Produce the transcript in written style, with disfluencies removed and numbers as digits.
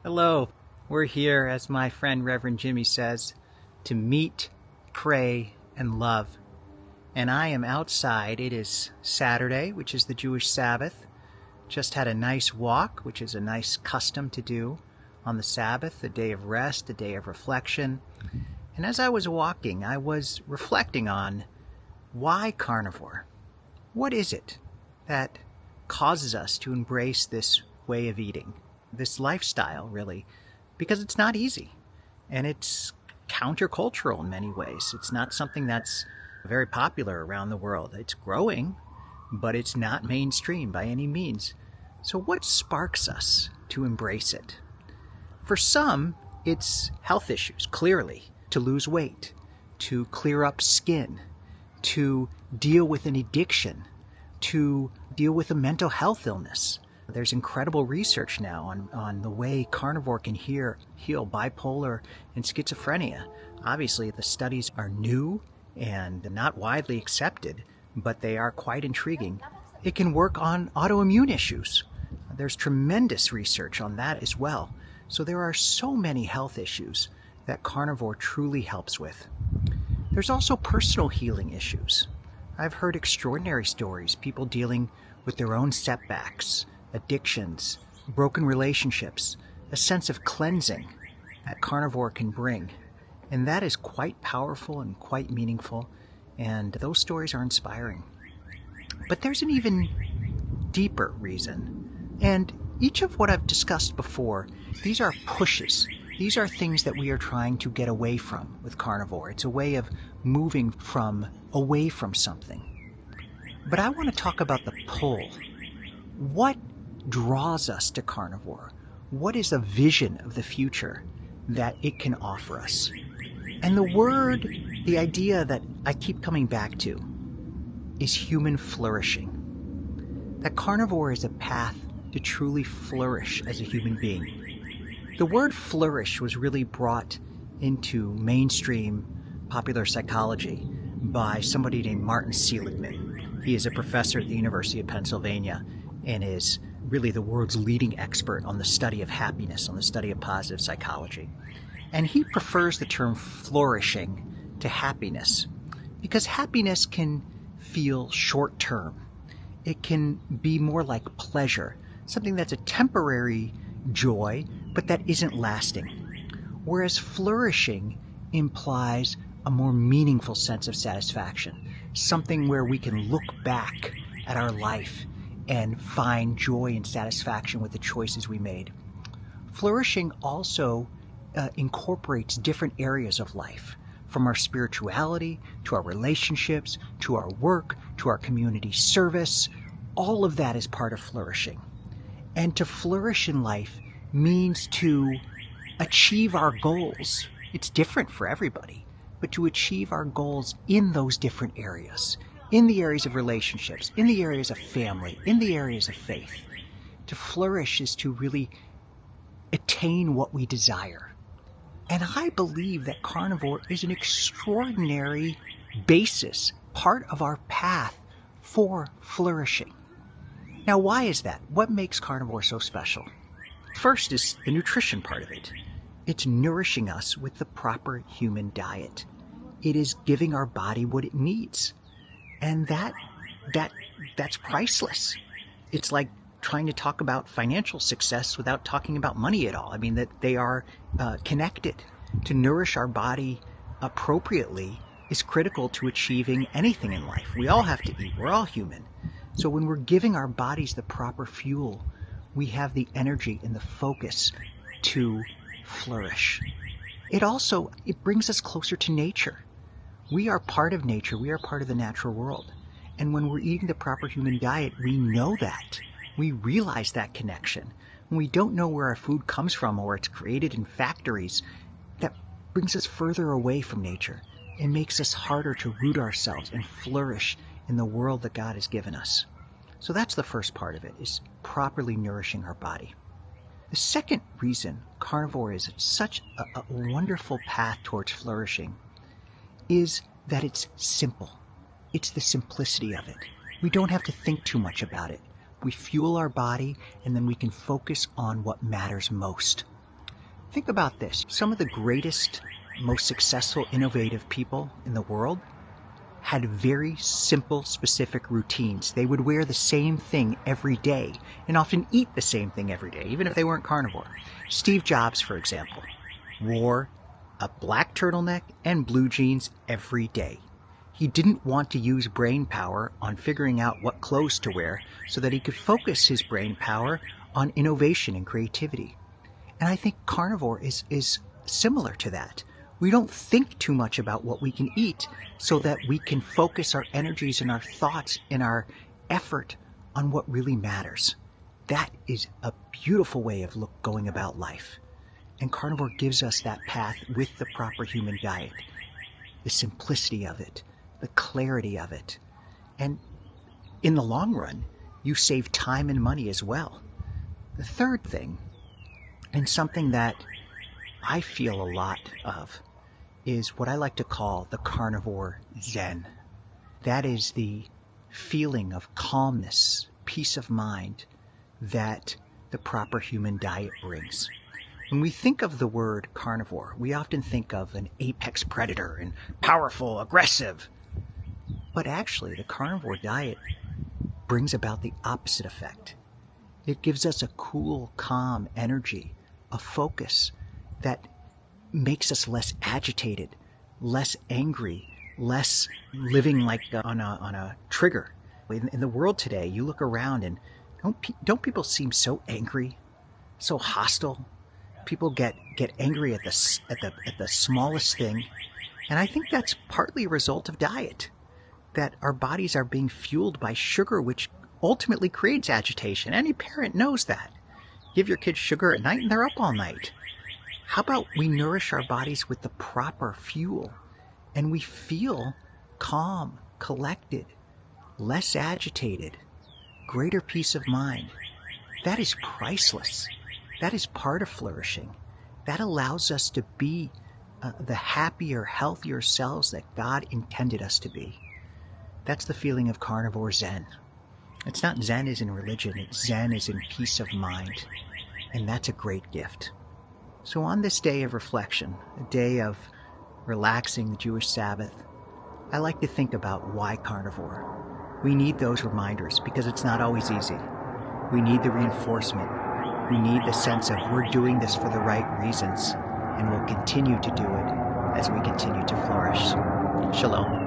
Hello. We're here, as my friend Reverend Jimmy says, to meet, pray, and love. And I am outside. It is Saturday, which is the Jewish Sabbath. Just had a nice walk, which is a nice custom to do on the Sabbath, a day of rest, a day of reflection. And as I was walking, I was reflecting on why carnivore? What is it that causes us to embrace this way of eating, this lifestyle, really? Because it's not easy, and it's countercultural in many ways. It's not something that's very popular around the world. It's growing, but it's not mainstream by any means. So what sparks us to embrace it? For some, it's health issues, clearly, to lose weight, to clear up skin, to deal with an addiction, to deal with a mental health illness. There's incredible research now on the way carnivore can heal bipolar and schizophrenia. Obviously, the studies are new and not widely accepted, but they are quite intriguing. It can work on autoimmune issues. There's tremendous research on that as well. So there are so many health issues that carnivore truly helps with. There's also personal healing issues. I've heard extraordinary stories, people dealing with their own setbacks, addictions, broken relationships, a sense of cleansing that carnivore can bring. And that is quite powerful and quite meaningful, and those stories are inspiring. But there's an even deeper reason. And each of what I've discussed before, these are pushes. These are things that we are trying to get away from with carnivore. It's a way of moving away from something. But I want to talk about the pull. What draws us to carnivore? What is a vision of the future that it can offer us? And the idea that I keep coming back to is human flourishing. That carnivore is a path to truly flourish as a human being. The word flourish was really brought into mainstream popular psychology by somebody named Martin Seligman. He is a professor at the University of Pennsylvania and is really the world's leading expert on the study of happiness, on the study of positive psychology. And he prefers the term flourishing to happiness because happiness can feel short-term. It can be more like pleasure, something that's a temporary joy, but that isn't lasting. Whereas flourishing implies a more meaningful sense of satisfaction, something where we can look back at our life and find joy and satisfaction with the choices we made. Flourishing also incorporates different areas of life, from our spirituality to our relationships, to our work, to our community service. All of that is part of flourishing. And to flourish in life means to achieve our goals. It's different for everybody, but to achieve our goals in those different areas, in the areas of relationships, in the areas of family, in the areas of faith. To flourish is to really attain what we desire. And I believe that carnivore is an extraordinary basis, part of our path for flourishing. Now, why is that? What makes carnivore so special? First is the nutrition part of it. It's nourishing us with the proper human diet. It is giving our body what it needs. And that's priceless. It's like trying to talk about financial success without talking about money at all. I mean, that they are connected. To nourish our body appropriately is critical to achieving anything in life. We all have to eat. We're all human. So when we're giving our bodies the proper fuel, we have the energy and the focus to flourish. It brings us closer to nature. We are part of nature. We are part of the natural world. And when we're eating the proper human diet, we know that. We realize that connection. When we don't know where our food comes from or it's created in factories, that brings us further away from nature. It makes us harder to root ourselves and flourish in the world that God has given us. So that's the first part of it, is properly nourishing our body. The second reason carnivore is such a wonderful path towards flourishing is that it's simple. It's the simplicity of it. We don't have to think too much about it. We fuel our body, and then we can focus on what matters most. Think about this. Some of the greatest, most successful, innovative people in the world had very simple, specific routines. They would wear the same thing every day and often eat the same thing every day, even if they weren't carnivore. Steve Jobs, for example, wore a black turtleneck and blue jeans every day. He didn't want to use brain power on figuring out what clothes to wear so that he could focus his brain power on innovation and creativity. And I think carnivore is similar to that. We don't think too much about what we can eat so that we can focus our energies and our thoughts and our effort on what really matters. That is a beautiful way of going about life. And carnivore gives us that path with the proper human diet. The simplicity of it, the clarity of it. And in the long run, you save time and money as well. The third thing, and something that I feel a lot of, is what I like to call the Carnivore Zen. That is the feeling of calmness, peace of mind that the proper human diet brings. When we think of the word carnivore, we often think of an apex predator and powerful, aggressive. But actually, the carnivore diet brings about the opposite effect. It gives us a cool, calm energy, a focus that makes us less agitated, less angry, less living like on a trigger. In the world today, you look around and don't people seem so angry, so hostile? People get angry at the smallest thing, and I think that's partly a result of diet. That our bodies are being fueled by sugar, which ultimately creates agitation. Any parent knows that. Give your kids sugar at night and they're up all night. How about we nourish our bodies with the proper fuel and we feel calm, collected, less agitated, greater peace of mind? That is priceless. That is part of flourishing. That allows us to be the happier, healthier selves that God intended us to be. That's the feeling of Carnivore Zen. It's not Zen as in religion, it's Zen as in peace of mind. And that's a great gift. So on this day of reflection, a day of relaxing the Jewish Sabbath, I like to think about why carnivore. We need those reminders because it's not always easy. We need the reinforcement. We need the sense of we're doing this for the right reasons and we'll continue to do it as we continue to flourish. Shalom.